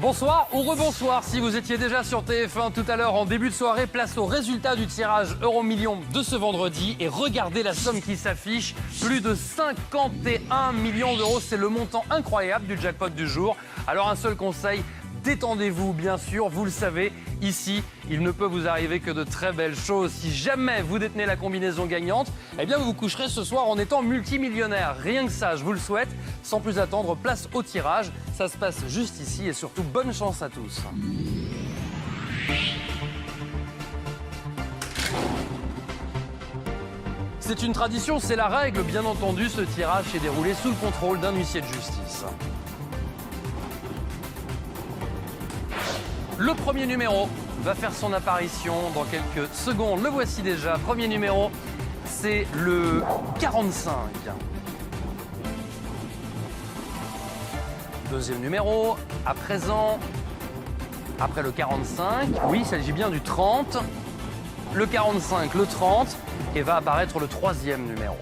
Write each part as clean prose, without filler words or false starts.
Bonsoir ou rebonsoir si vous étiez déjà sur TF1 tout à l'heure en début de soirée. Place au résultat du tirage Euro-Million de ce vendredi et regardez la somme qui s'affiche. Plus de 51 millions d'euros, c'est le montant incroyable du jackpot du jour. Alors un seul conseil, détendez-vous bien sûr, vous le savez, ici il ne peut vous arriver que de très belles choses. Si jamais vous détenez la combinaison gagnante, eh bien vous vous coucherez ce soir en étant multimillionnaire. Rien que ça, je vous le souhaite. Sans plus attendre, place au tirage. Ça se passe juste ici et surtout bonne chance à tous. C'est une tradition, c'est la règle, bien entendu, ce tirage est déroulé sous le contrôle d'un huissier de justice. Le premier numéro va faire son apparition dans quelques secondes. Le voici déjà. Premier numéro, c'est le 45. Deuxième numéro, à présent, après le 45, oui, il s'agit bien du 30. Le 45, le 30, et va apparaître le troisième numéro.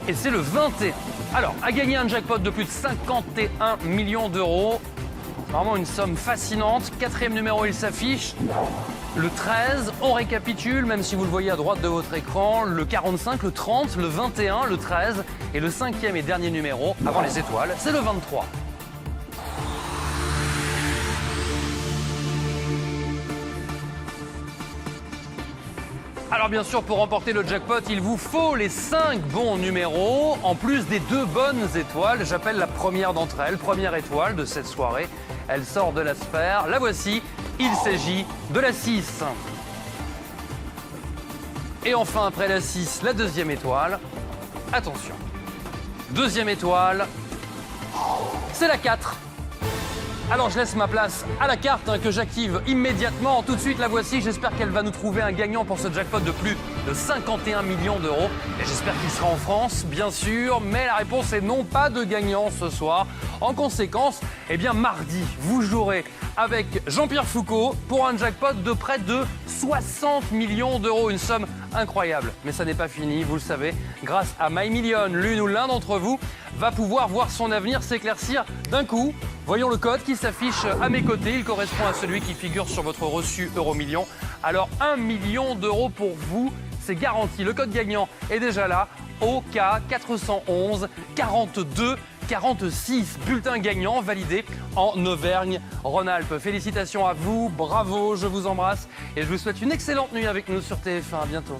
Et c'est le 21. Alors, à gagner un jackpot de plus de 51 millions d'euros. Vraiment une somme fascinante. Quatrième numéro, il s'affiche. Le 13, on récapitule, même si vous le voyez à droite de votre écran. Le 45, le 30, le 21, le 13. Et le cinquième et dernier numéro, avant les étoiles, c'est le 23. Alors bien sûr, pour remporter le jackpot, il vous faut les 5 bons numéros, en plus des 2 bonnes étoiles. J'appelle la première d'entre elles, première étoile de cette soirée. Elle sort de la sphère. La voici, il s'agit de la 6. Et enfin, après la 6, la deuxième étoile. Attention. Deuxième étoile, c'est la 4. Alors je laisse ma place à la carte que j'active immédiatement. Tout de suite, la voici. J'espère qu'elle va nous trouver un gagnant pour ce jackpot de plus de 51 millions d'euros. Et j'espère qu'il sera en France, bien sûr. Mais la réponse est non, pas de gagnant ce soir. En conséquence, eh bien mardi, vous jouerez avec Jean-Pierre Foucault pour un jackpot de près de 60 millions d'euros. Une somme incroyable. Mais ça n'est pas fini, vous le savez. Grâce à My Million, l'une ou l'un d'entre vous va pouvoir voir son avenir s'éclaircir d'un coup. Voyons le code qui s'affiche à mes côtés. Il correspond à celui qui figure sur votre reçu Euro-Million. Alors 1 million d'euros pour vous, c'est garanti. Le code gagnant est déjà là. OK 411 42 46. Bulletin gagnant validé en Auvergne-Rhône-Alpes. Félicitations à vous, bravo, je vous embrasse et je vous souhaite une excellente nuit avec nous sur TF1. À bientôt.